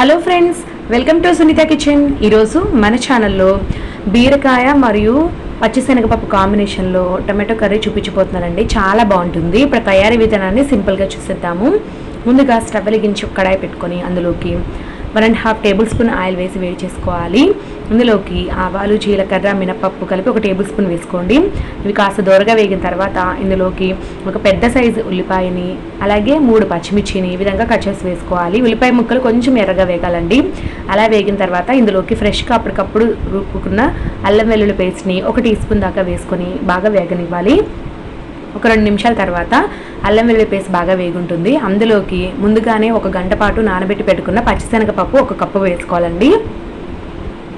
Hello friends, welcome to Sunitha kitchen. ఈరోజు మన ఛానల్లో బీరకాయ మరియు పచ్చిశనగపప్పు కాంబినేషన్లో టమాటో కర్రీ చూపించిపోతున్నానండి. చాలా బాగుంటుంది. ఇప్పుడు తయారీ విధానాన్ని సింపుల్గా చూసేద్దాము. ముందుగా స్టవ్ వెలిగించి ఒక కడాయి పెట్టుకొని అందులోకి 1.5 టేబుల్ స్పూన్ ఆయిల్ వేసి వేడి చేసుకోవాలి. ఇందులోకి ఆవాలు, జీలకర్ర, మినపప్పు కలిపి 1 టేబుల్ స్పూన్ వేసుకోండి. ఇవి కాస్త దోరగా వేగిన తర్వాత ఇందులోకి ఒక పెద్ద సైజు ఉల్లిపాయని, అలాగే 3 పచ్చిమిర్చిని ఈ విధంగా కట్ చేసి వేసుకోవాలి. ఉల్లిపాయ ముక్కలు కొంచెం ఎర్రగా వేగాలండి. అలా వేగిన తర్వాత ఇందులోకి ఫ్రెష్గా అప్పటికప్పుడు రుబ్బుకున్న అల్లం వెల్లుల్లి పేస్ట్ని 1 టీ స్పూన్ దాకా వేసుకొని బాగా వేగనివ్వాలి. ఒక 2 నిమిషాల తర్వాత అల్లం వెల్లుల్లి పేస్ట్ బాగా వేగుంటుంది. అందులోకి ముందుగానే 1 గంట పాటు నానబెట్టి పెట్టుకున్న పచ్చిశనగపప్పు 1 కప్పు వేసుకోవాలండి.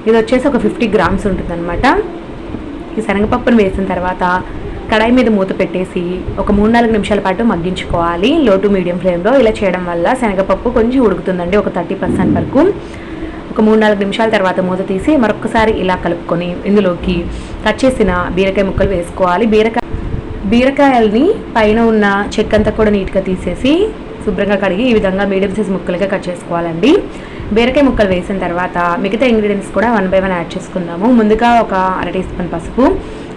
ఇది వచ్చేసి ఒక 50 గ్రామ్స్ ఉంటుంది అనమాట. ఈ శనగపప్పును వేసిన తర్వాత కడాయి మీద మూత పెట్టేసి ఒక 3-4 నిమిషాల పాటు మగ్గించుకోవాలి లో టు మీడియం ఫ్లేమ్లో. ఇలా చేయడం వల్ల శనగపప్పు కొంచెం ఉడుకుతుందండి, ఒక 30% వరకు. ఒక 3-4 నిమిషాల తర్వాత మూత తీసి మరొకసారి ఇలా కలుపుకొని ఇందులోకి కట్ చేసిన బీరకాయ ముక్కలు వేసుకోవాలి. బీరకాయల్ని పైన ఉన్న చెక్కంతా కూడా నీట్గా తీసేసి శుభ్రంగా కడిగి ఈ విధంగా మీడియం సైజ్ ముక్కలుగా కట్ చేసుకోవాలండి. బీరకాయ ముక్కలు వేసిన తర్వాత మిగతా ఇంగ్రీడియంట్స్ కూడా 1 by 1 యాడ్ చేసుకుందాము. ముందుగా ఒక 1/2 టీ స్పూన్ పసుపు,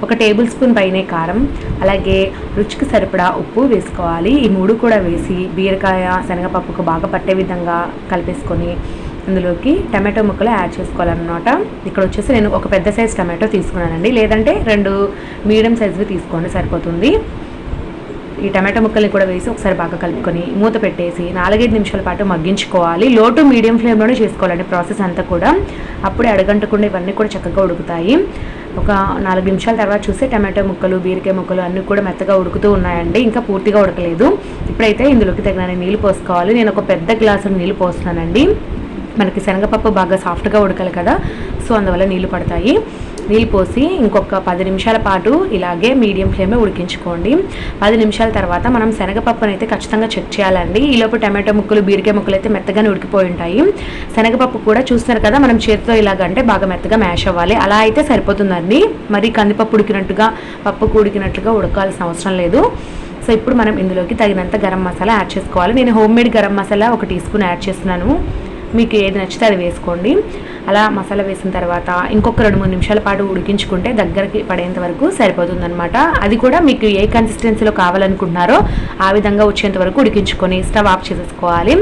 1 టేబుల్ స్పూన్ పైనే కారం, అలాగే రుచికి సరిపడా ఉప్పు వేసుకోవాలి. ఈ 3 కూడా వేసి బీరకాయ శనగపప్పుకు బాగా పట్టే విధంగా కలిపేసుకొని ఇందులోకి టమాటో ముక్కలు యాడ్ చేసుకోవాలన్నమాట. ఇక్కడ వచ్చేసి నేను ఒక పెద్ద సైజ్ టమాటో తీసుకున్నానండి, లేదంటే 2 మీడియం సైజువి తీసుకోండి సరిపోతుంది. ఈ టమాటో ముక్కల్ని కూడా వేసి ఒకసారి బాగా కలుపుకొని మూత పెట్టేసి 4-5 నిమిషాల పాటు మగ్గించుకోవాలి. లో టు మీడియం ఫ్లేమ్లోనే చేసుకోవాలండి ప్రాసెస్ అంతా కూడా. అప్పుడే అడగంటకుండా ఇవన్నీ కూడా చక్కగా ఉడుకుతాయి. ఒక 4 నిమిషాల తర్వాత చూస్తే టమాటో ముక్కలు, బీరకాయ ముక్కలు అన్నీ కూడా మెత్తగా ఉడుకుతూ ఉన్నాయండి. ఇంకా పూర్తిగా ఉడకలేదు. ఇప్పుడైతే ఇందులోకి తగిన నీళ్ళు పోసుకోవాలి. నేను ఒక పెద్ద గ్లాసు నీళ్ళు పోస్తున్నానండి. మనకి శనగపప్పు బాగా సాఫ్ట్గా ఉడకాలి కదా, సో అందువల్ల నీళ్ళు పడతాయి. నీళ్ళు పోసి ఇంకొక 10 నిమిషాల పాటు ఇలాగే మీడియం ఫ్లేమ్లో ఉడికించుకోండి. 10 నిమిషాల తర్వాత మనం శనగపప్పును అయితే ఖచ్చితంగా చెక్ చేయాలండి. ఈలోపు టమాటో ముక్కలు, బీరకాయ ముక్కలు అయితే మెత్తగానే ఉడికిపోయి ఉంటాయి. శనగపప్పు కూడా చూస్తున్నారు కదా, మనం చేతితో ఇలాగంటే బాగా మెత్తగా మ్యాష్ అవ్వాలి. అలా అయితే సరిపోతుందండి. మరి కందిపప్పు ఉడికినట్టుగా, పప్పుకు ఉడికినట్లుగా ఉడకాల్సిన అవసరం లేదు. సో ఇప్పుడు మనం ఇందులోకి తగినంత గరం మసాలా యాడ్ చేసుకోవాలి. నేను home made garam masala 1 teaspoon add చేస్తున్నాను. మీకు ఏది నచ్చితే అది వేసుకోండి. అలా మసాలా వేసిన తర్వాత ఇంకొక 2-3 నిమిషాల పాటు ఉడికించుకుంటే దగ్గరికి పడేంత వరకు సరిపోతుందన్నమాట. అది కూడా మీకు ఏ కన్సిస్టెన్సీలో కావాలనుకుంటున్నారో ఆ విధంగా వచ్చేంత వరకు ఉడికించుకొని స్టవ్ ఆఫ్ చేసేసుకోవాలి.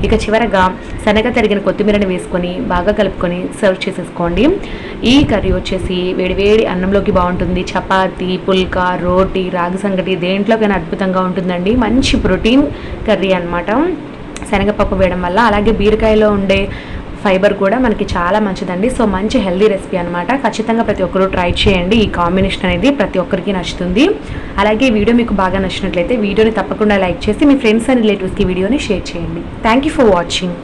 ఇక చివరగా సన్నగా తరిగిన కొత్తిమీరని వేసుకొని బాగా కలుపుకొని సర్వ్ చేసేసుకోండి. ఈ కర్రీ వచ్చేసి వేడివేడి అన్నంలోకి బాగుంటుంది. చపాతీ, పుల్కా, రోటీ, రాగి సంగటి దేంట్లోకైనా అద్భుతంగా ఉంటుందండి. మంచి ప్రోటీన్ కర్రీ అన్నమాట శనగపప్పు వేయడం వల్ల. అలాగే బీరకాయలో ఉండే ఫైబర్ కూడా మనకి చాలా మంచిదండి. సో మంచి హెల్దీ రెసిపీ అనమాట. ఖచ్చితంగా ప్రతి ఒక్కరూ ట్రై చేయండి. ఈ కాంబినేషన్ అనేది ప్రతి ఒక్కరికి నచ్చుతుంది. అలాగే వీడియో మీకు బాగా నచ్చినట్లయితే వీడియోని తప్పకుండా లైక్ చేసి మీ ఫ్రెండ్స్ అండ్ రిలేటివ్స్కి వీడియోని షేర్ చేయండి. Thank you for watching.